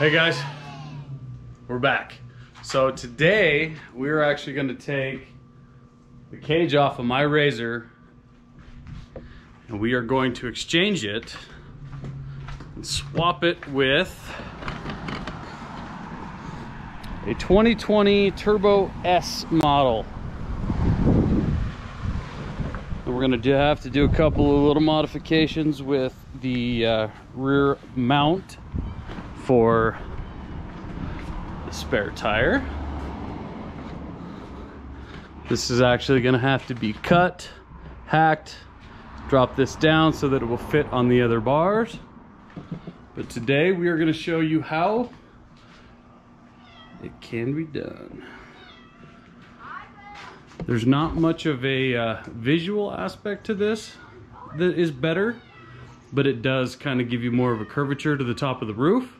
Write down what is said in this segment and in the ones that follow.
Hey guys, we're back. So today we're actually going to take the cage off of my RZR and we are going to exchange it and swap it with a 2020 Turbo S model. And we're going to have to do a couple of little modifications with the rear mount for the spare tire. This is actually going to have to be cut, hacked, drop this down so that it will fit on the other bars. But today we are going to show you how it can be done. There's not much of a visual aspect to this that is better, but it does kind of give you more of a curvature to the top of the roof.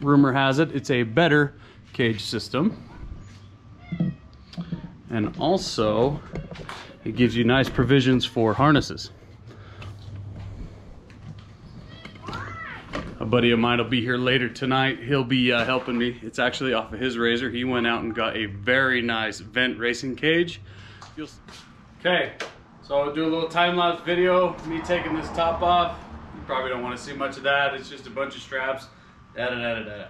Rumor has it, it's a better cage system. And also, it gives you nice provisions for harnesses. A buddy of mine will be here later tonight. He'll be helping me. It's actually off of his RZR. He went out and got a very nice vent racing cage. Okay, so I'll do a little time-lapse video, me taking this top off. You probably don't want to see much of that. It's just a bunch of straps. Da-da-da-da-da.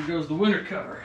Goes the winter cover.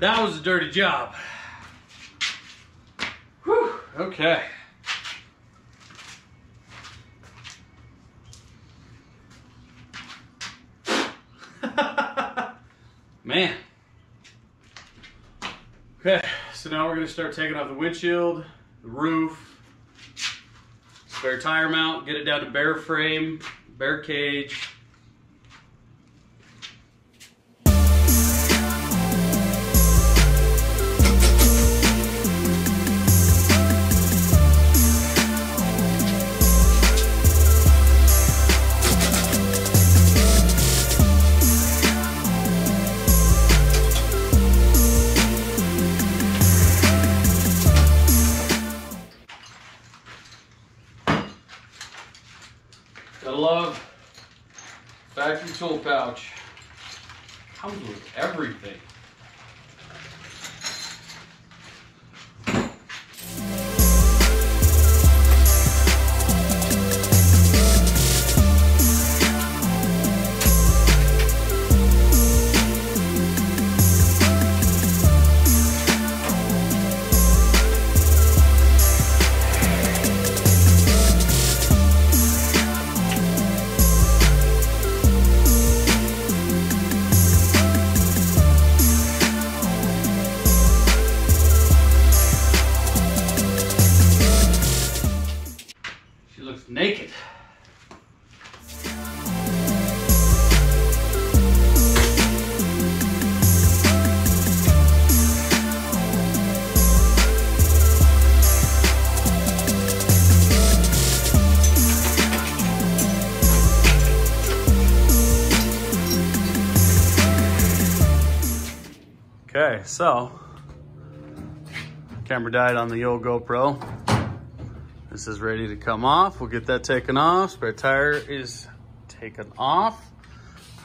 That was a dirty job. Whew, okay. Man. Okay, so now we're gonna start taking off the windshield, the roof, spare tire mount, get it down to bare frame, bare cage. Gotta love factory tool pouch. Comes with everything. Naked. Okay, so camera died on the old GoPro. This is ready to come off. We'll get that taken off. Spare tire is taken off.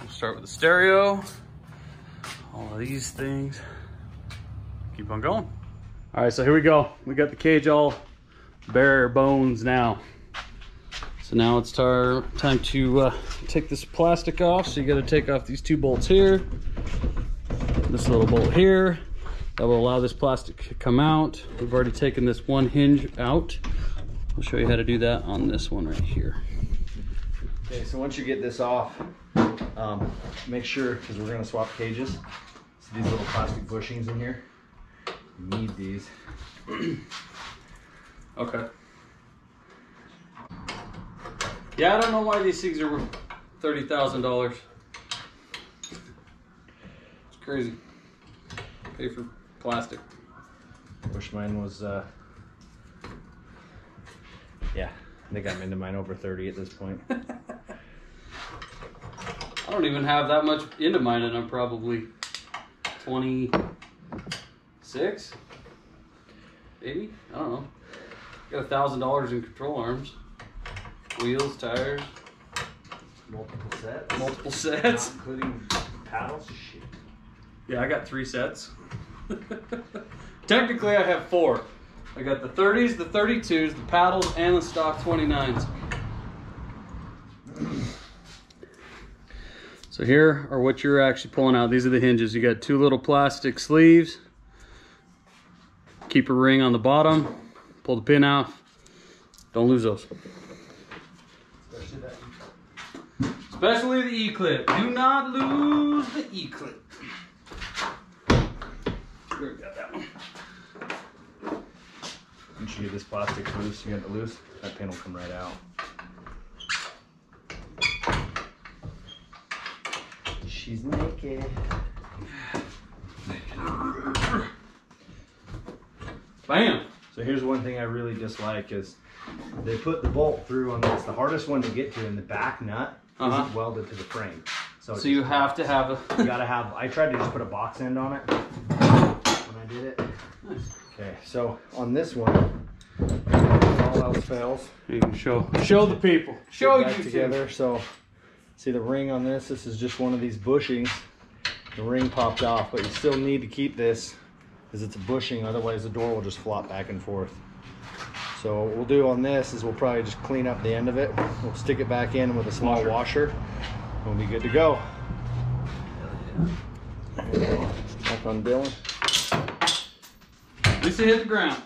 We'll start with the stereo. All of these things. Keep on going. All right, so here we go. We got the cage all bare bones now. So now it's time to take this plastic off. So you got to take off these 2 bolts here, this little bolt here. That will allow this plastic to come out. We've already taken this 1 hinge out. I'll show you how to do that on this one right here. Okay, so once you get this off, make sure, because we're gonna swap cages, so these little plastic bushings in here, you need these. Okay. Yeah, I don't know why these things are worth $30,000. It's crazy. Pay for plastic. Wish mine was, yeah, I think I'm into mine over 30 at this point. I don't even have that much into mine, and I'm probably 26, maybe. I don't know. Got $1,000 in control arms, wheels, tires, Multiple sets. multiple sets, Not including paddles. Shit. Yeah, I got 3 sets. Technically, I have 4. I got the 30s, the 32s, the paddles, and the stock 29s. So here are what you're actually pulling out. These are the hinges. You got 2 little plastic sleeves. Keep a ring on the bottom. Pull the pin out. Don't lose those. Especially the E-clip. Do not lose the E-clip. Sure, got that one. Once you get this plastic loose, you get it loose, that pin will come right out. She's naked. Bam! So here's one thing I really dislike is they put the bolt through on this. The hardest one to get to, and the back nut isn't welded to the frame. So you have to have a... you gotta have, I tried to just put a box end on it when I did it. Nice. Okay, so on this one, if all else fails, You can show the people. Show put it back you together. So see the ring on this? This is just one of these bushings. The ring popped off, but you still need to keep this because it's a bushing. Otherwise, the door will just flop back and forth. So what we'll do on this is we'll probably just clean up the end of it. We'll stick it back in with a small washer. We'll be good to go. There you go. Back on Dylan. At least it hit the ground.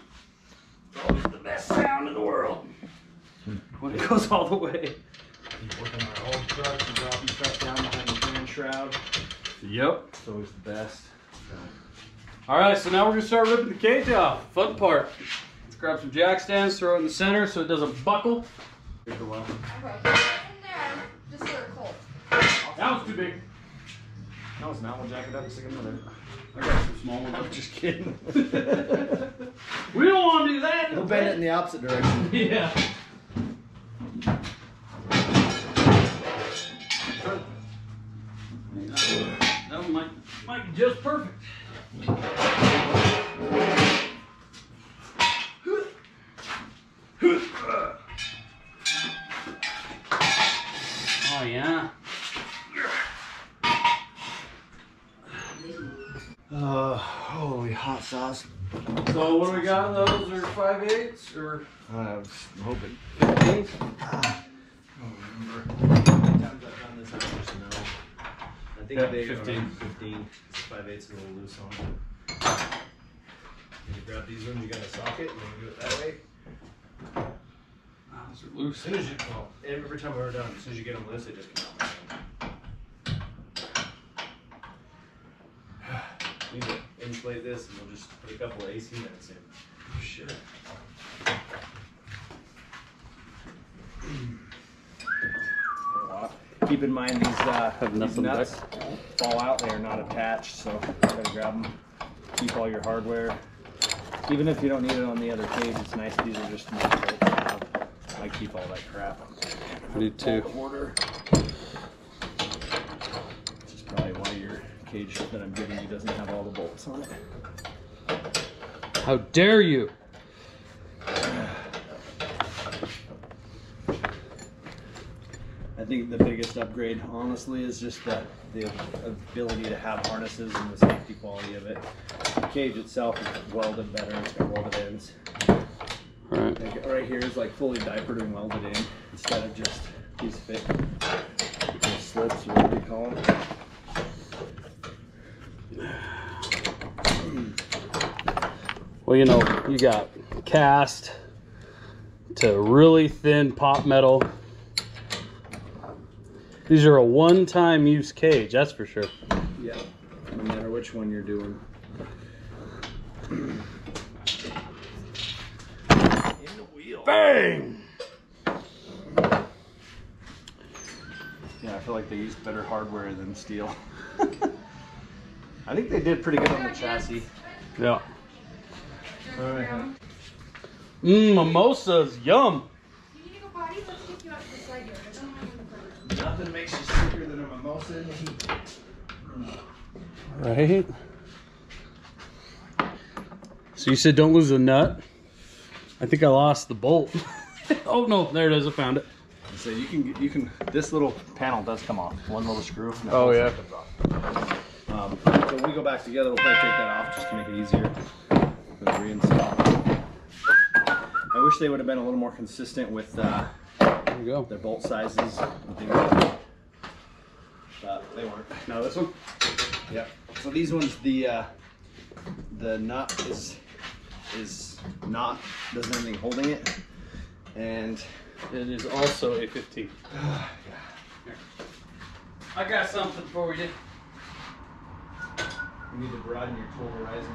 It's always the best sound in the world when it goes all the way. Keep working our old trucks and dropping stuff down behind the fan shroud. Yep. It's always the best. All right, so now we're gonna start ripping the cage off. Fun part. Let's grab some jack stands, throw it in the center so it doesn't buckle. Take a while. Okay, put it in there, just so they're cold. That was too big. No, it's not. We'll jack it up and stick another. I got some small ones. I'm just kidding. We don't want to do that. We'll bend it in the opposite direction. Yeah. That one might be just perfect. Oh yeah. Holy hot sauce. So what do we got? Those are 5/8 or? I was hoping 15. I don't remember. How many times I've done this, I just know. I think Yeah, they 15. are 15. 5/8 is a little loose on it. You grab these ones, you got a socket, and you do it that way. Those are loose. As soon as you, well, every time we're done, as soon as you get them loose, they just come out. Need to inflate this, and we'll just put a couple of AC vents in. Oh, shit. Keep in mind these nuts fall out; they are not attached, so you gotta grab them. Keep all your hardware. Even if you don't need it on the other cage, it's nice. These are just nice bolts to have. I keep all that crap. I do too. Order. Which is probably why your cage that I'm giving you doesn't have all the bolts on it. How dare you? I think the biggest upgrade, honestly, is just the ability to have harnesses and the safety quality of it. The cage itself is welded better. It's got welded ends. Right. Like right here is like fully diapered and welded in instead of just these thick little slips, or whatever you call them. Well, you know, you got cast to really thin pop metal. These are a one-time use cage, that's for sure. Yeah, no matter which one you're doing. In the wheel. Bang! Yeah, I feel like they used better hardware than steel. I think they did pretty good on the chassis. Yeah. Alright. Mimosas, yum. You need to go potty? Let's take you out to the side yard. I don't mind on the front. Nothing makes you sicker than a mimosa in the heat. Right. So you said don't lose a nut. I think I lost the bolt. Oh no, there it is. I found it. So you can. This little panel does come off. One little screw. And Oh yeah. Comes off. So when we go back together, we'll probably take that off just to make it easier for the reinstall. I wish they would have been a little more consistent with There you go. their bolt sizes and things like that. But they weren't. Now this one. Yeah. So these ones, the nut doesn't have anything holding it, and It is also a 15. I got something for you. you need to broaden your tool horizon.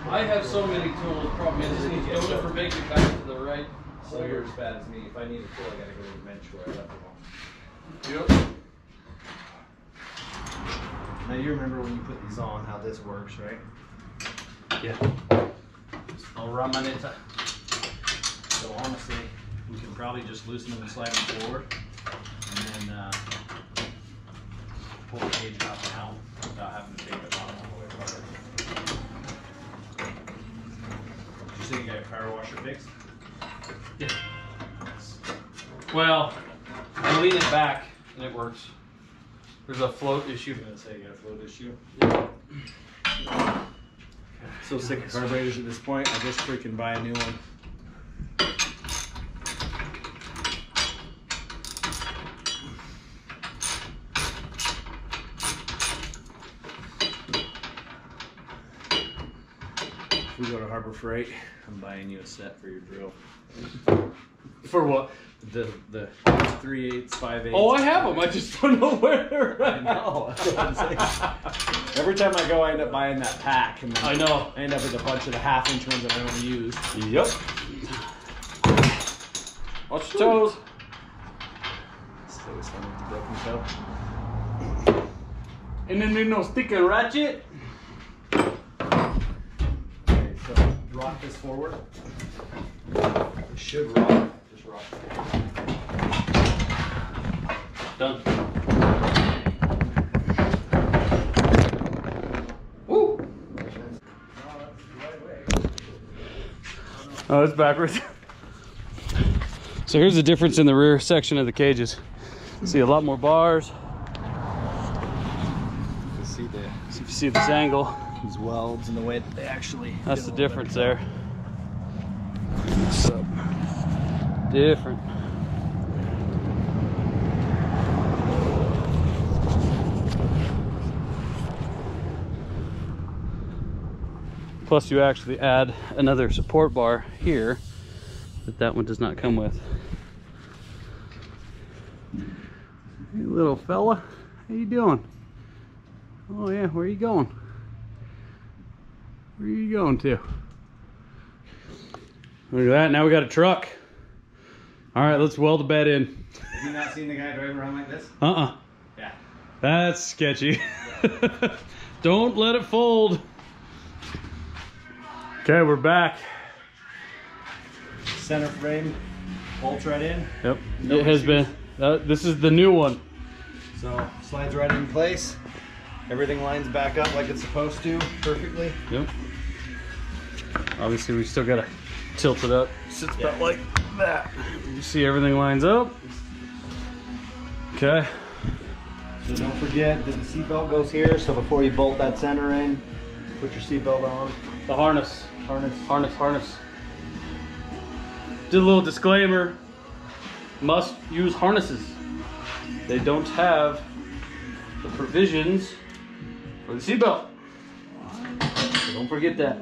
I have so many tools. Problem is, it's going to make it back to the right. So you're as bad as me. If I need a tool, I gotta go to the bench where I left them all. Yep. Now you remember when you put these on, how this works, right? Yeah. I'll run my neta. So honestly, we can probably just loosen them and slide them forward, and then pull the cage up and out without having to take the bottom all the way apart. Did you say you got your power washer fixed? Yeah. Well, I lean it back and it works. There's a float issue. I'm gonna say you got a float issue. Yeah. So sick of carburetors at this point, I just freaking buy a new one. If we go to Harbor Freight, I'm buying you a set for your drill. For what? The 3/8, 5/8. Oh, I have them. I just don't know where they're I at. know. That's what I'm saying. Every time I go, I end up buying that pack, and then I know. I end up with a bunch of the half-inch ones that I don't use. Yep. Watch your toes. It's always fun with the broken toe. And then there's no stick and ratchet. Okay, so rock this forward. It should rock. Just rock. Done. Woo! Oh, it's backwards. So here's the difference in the rear section of the cages. See a lot more bars. You see So if you see this angle, these welds and the way that they actually. that's get the a little difference better. there. So different. Plus you actually add another support bar here that one does not come with. Hey little fella, how you doing? Oh yeah, where are you going? Where are you going to? Look at that, now we got a truck. All right, let's weld the bed in. Have you not seen the guy driving around like this? Uh-uh. Yeah. That's sketchy. Don't let it fold. Okay, we're back. Center frame bolts right in. Yep, No it has issues. been. This is the new one. So slides right in place. Everything lines back up like it's supposed to perfectly. Yep. Obviously, we still gotta tilt it up. Sits about like that. You see everything lines up. Okay. So don't forget that the seatbelt goes here. So before you bolt that center in, put your seatbelt on. The harness. Harness. Did a little disclaimer. Must use harnesses. They don't have the provisions for the seatbelt. So don't forget that.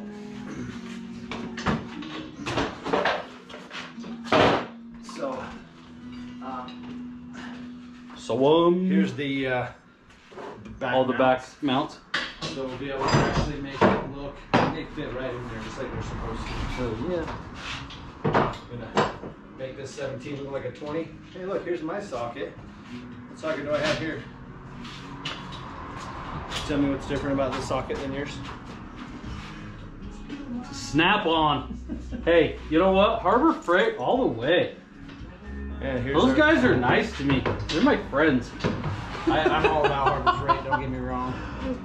So here's the back all the back mounts. So we'll be able to actually make it look, they fit right in there just like they're supposed to. Oh yeah. I'm gonna make this 17 look like a 20. Hey look, here's my socket. What socket do I have here? Tell me what's different about this socket than yours. Snap on. Hey, you know what? Harbor Freight all the way. Yeah, here's Those guys are nice to me. They're my friends. I'm all about Harbor Freight, don't get me wrong.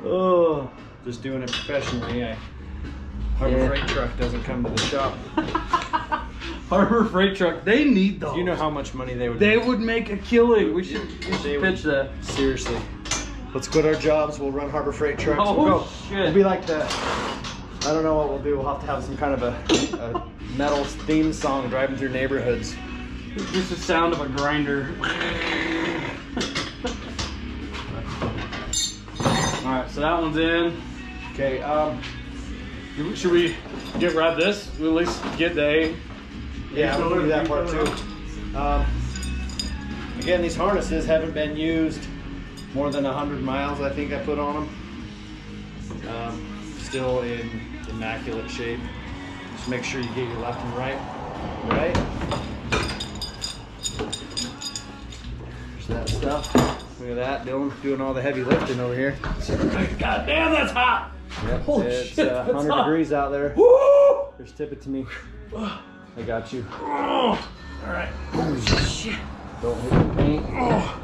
Oh, Just doing it professionally. Harbor Freight truck doesn't come to the shop. Harbor Freight truck. They need those. Do you know how much money they would They make? would make a killing. We should pitch that. Seriously. Let's quit our jobs. We'll run Harbor Freight trucks. Oh, shit. We'll be like the, I don't know what we'll do. We'll have to have some kind of a metal theme song driving through neighborhoods. Just the sound of a grinder. Alright, so that one's in. Okay, Should we get rid of this? We'll at least get the A. yeah, we'll do that part too. Again, these harnesses haven't been used more than 100 miles, I think I put on them. Still in immaculate shape. Just make sure you get your left and right. Right? There's that stuff. Look at that, Dylan doing all the heavy lifting over here. God damn, that's hot! Yep, Holy it's shit, that's 100 hot. degrees out there. Woo! Just tip it to me. I got you. Oh, alright. Holy shit. Don't hit the paint. Oh.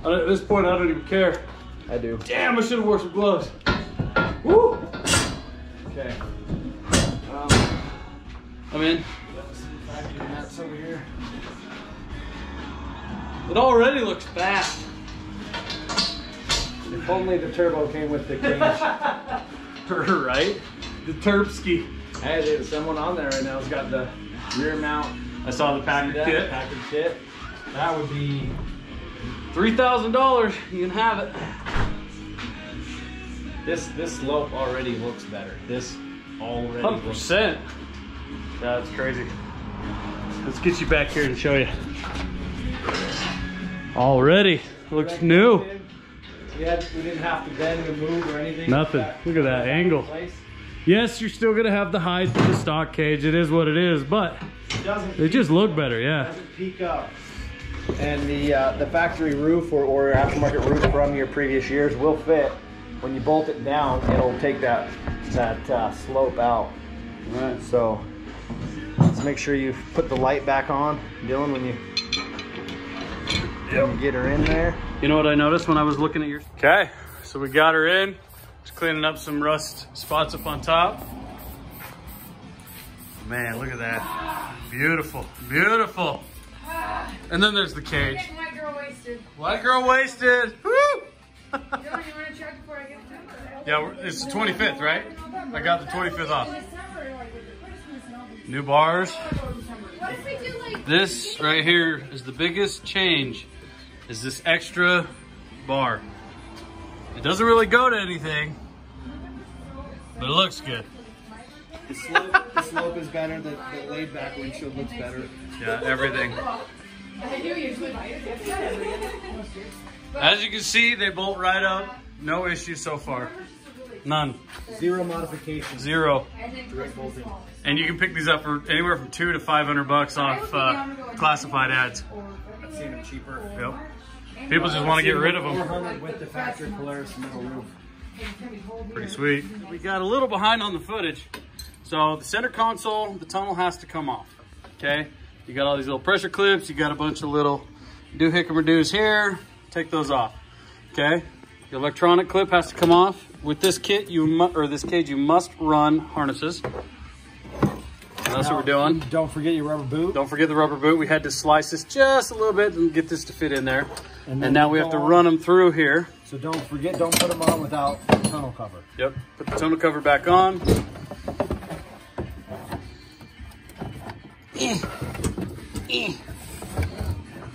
At this point, I don't even care. I do. Damn, I should have worn some gloves. Woo! Okay. I'm in. Mats over here. It already looks fast. If only the turbo came with the cage. Right? The Terpsky. Hey, there's someone on there right now who's got the rear mount. I saw the Packard See that? kit. Packard kit. That would be $3,000. You can have it. this slope already looks better. This already looks 100%. That's crazy. Let's get you back here and show you. Already looks new. We didn't have to bend or move or anything. Nothing. Look at that angle. Yes, you're still gonna have the height of the stock cage. It is what it is, but they just look better. Yeah. Doesn't peak up. And the factory roof or aftermarket roof from your previous years will fit. When you bolt it down, it'll take that slope out. Right. So let's make sure you put the light back on, Dylan, when you get her in there. You know what I noticed when I was looking at yours? Okay, so we got her in. Just cleaning up some rust spots up on top. Man, look at that. Beautiful, beautiful. And then there's the cage. White girl wasted. White girl wasted. Woo! Dylan, you want to check before I get the number? Yeah, it's the 25th, right? I got the 25th off. December, like with the Christmas and all these. New bars. What if we do like This right here is the biggest change, is this extra bar. It doesn't really go to anything, but it looks good. The slope is better, the laid back windshield looks better. Yeah, everything. I do usually buy it. As you can see, they bolt right up. No issues so far. None. Zero modifications. Zero. Direct bolting. And you can pick these up for anywhere from $200 to $500 off classified ads. I've seen them cheaper. Yep. People just want to get rid of them. 400 with the factory Polaris metal roof. Pretty sweet. We got a little behind on the footage. So the center console, the tunnel has to come off. Okay. You got all these little pressure clips. You got a bunch of little doohickamadoos here. Take those off. Okay. The electronic clip has to come off. With this kit, this cage, you must run harnesses. that's what we're doing. Don't forget your rubber boot. Don't forget the rubber boot. We had to slice this just a little bit and get this to fit in there. And now we have to run them through here. So don't forget, don't put them on without the tonneau cover. Yep, put the tonneau cover back on.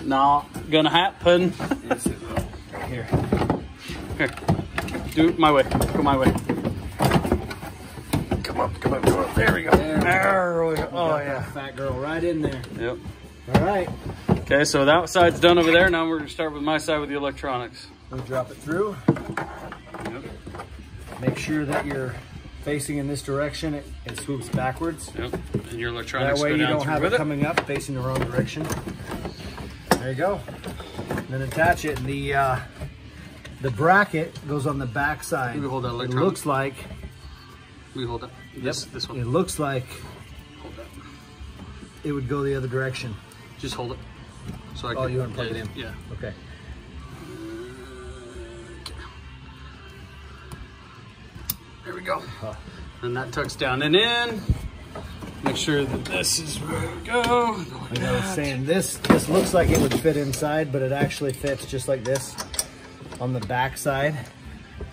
Not gonna happen. Here. Here, do it my way. Go my way. Come up, come up, come up. There we go. There we go. Oh yeah. Fat girl right in there. Yep. All right. Okay, so that side's done over there. Now we're gonna start with my side with the electronics. We drop it through. Yep. Make sure that you're facing in this direction. It swoops backwards. Yep. And your electronics That way go you down don't through have with it coming up facing the wrong direction. There you go. Then attach it. The bracket goes on the back side. Can we hold that It electronic? looks like. We hold that. This one. It looks like Hold that. it would go the other direction. Just hold it. So I Oh, you want to plug it in? Yeah. Okay. There we go. And that tucks down and in. Make sure that this is ready to go. Like I was saying, this looks like it would fit inside, but it actually fits just like this on the back side.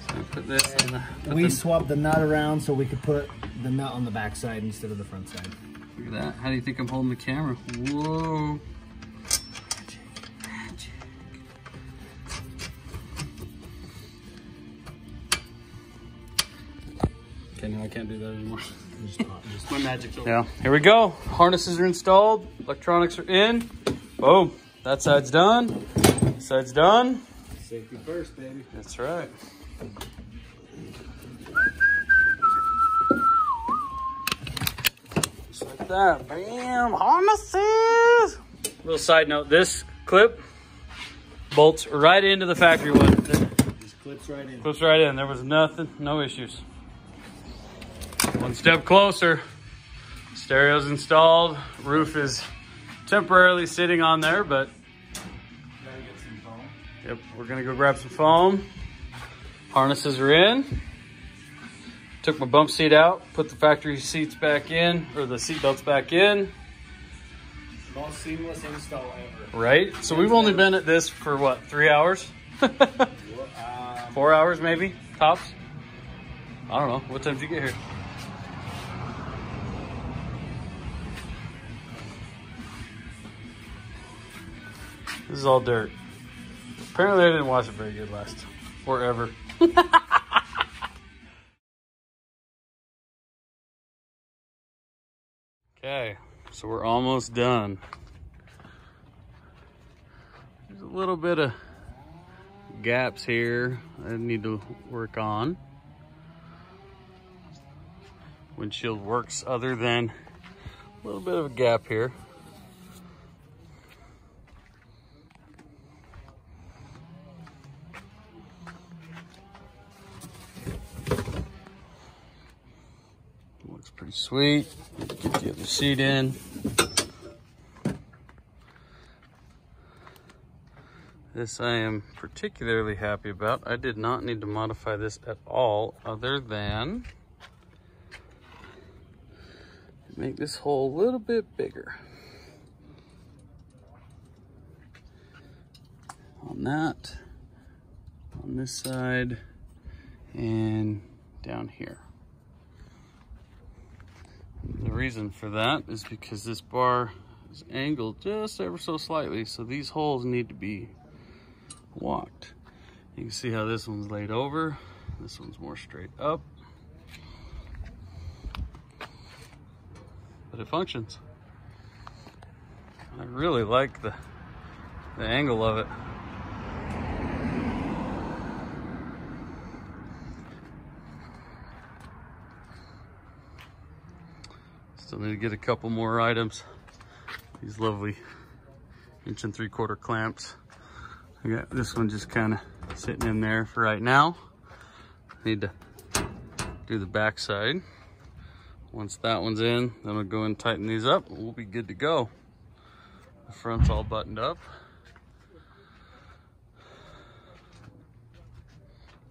So put this in the, We swapped the nut around so we could put the nut on the back side instead of the front side. Look at that. How do you think I'm holding the camera? Whoa. Okay, now I can't do that anymore. My magic's over. Yeah, here we go. Harnesses are installed. Electronics are in. Boom. That side's done. This side's done. Safety first, baby. That's right. Just like that. Bam. Harnesses. Little side note, this clip bolts right into the factory one. Just clips right in. Clips right in. There was nothing, no issues. One step closer. Stereo's installed. Roof is temporarily sitting on there, but Gotta get some foam. yep, we're gonna go grab some foam. Harnesses are in. Took my bump seat out, put the factory seats back in, or the seat belts back in. Most seamless install ever. Right? So we've only been at this for what, 3 hours? 4 hours maybe, tops? I don't know. What time did you get here? This is all dirt. Apparently I didn't wash it very good last, or ever. Okay, so we're almost done. There's a little bit of gaps here I need to work on. Windshield works other than a little bit of a gap here. Looks pretty sweet. Get the other seat in. This I am particularly happy about. I did not need to modify this at all, other than make this hole a little bit bigger. On that, on this side, and down here. The reason for that is because this bar is angled just ever so slightly, so these holes need to be walked. You can see how this one's laid over, this one's more straight up, but it functions. I really like the angle of it. Still need to get a couple more items. These lovely 1 3/4 clamps. I got this one just kind of sitting in there for right now. Need to do the back side. Once that one's in, then we'll go and tighten these up and we'll be good to go. The front's all buttoned up.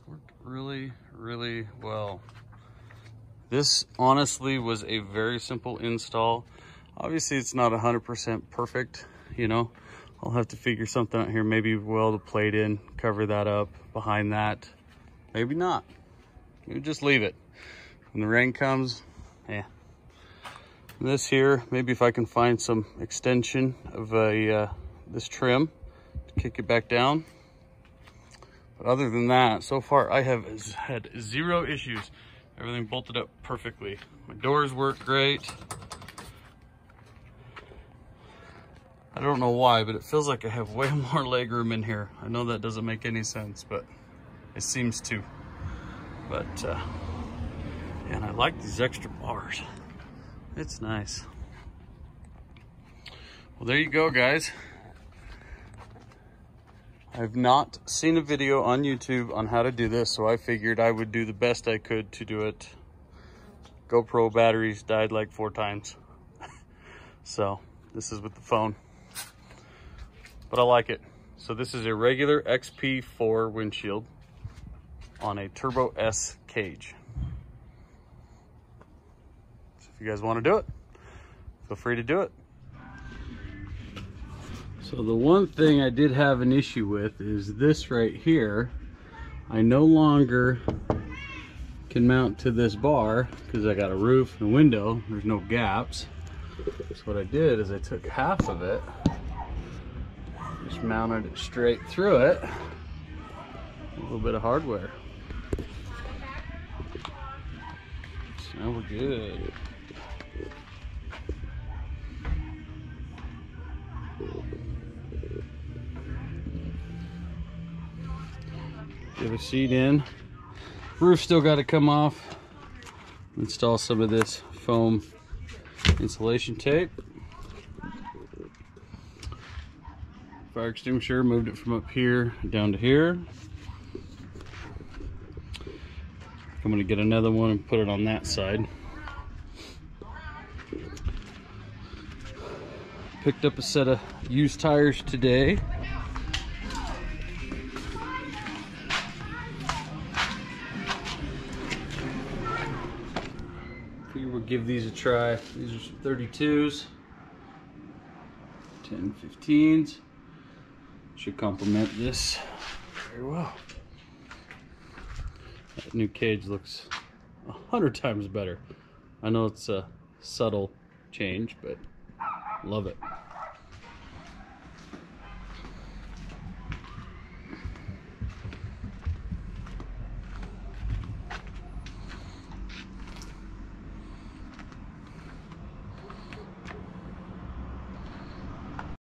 Worked really, really well. This honestly was a very simple install. Obviously it's not 100% perfect, you know. I'll have to figure something out here. Maybe weld the plate in, cover that up behind that. Maybe not. Maybe just leave it. When the rain comes, yeah. This here, maybe if I can find some extension of this trim to kick it back down. But other than that, so far I have had 0 issues. Everything bolted up perfectly. My doors work great. I don't know why, but it feels like I have way more leg room in here. I know that doesn't make any sense, but it seems to. But, and I like these extra bars. It's nice. Well, there you go, guys. I've not seen a video on YouTube on how to do this, so I figured I would do the best I could to do it. GoPro batteries died like 4 times. So this is with the phone. But I like it. So this is a regular XP4 windshield on a Turbo S cage. So if you guys want to do it, feel free to do it. So the one thing I did have an issue with is this right here. I no longer can mount to this bar because I got a roof and a window. There's no gaps. So what I did is I took half of it, just mounted it straight through it. A little bit of hardware. So now we're good. Get a seat in. Roof still got to come off. Install some of this foam insulation tape. Fire extinguisher, moved it from up here down to here. I'm going to get another one and put it on that side. Picked up a set of used tires today. We'll give these a try. These are some 32s, 10 15s. Should complement this very well. That new cage looks 100 times better. I know it's a subtle change, but love it.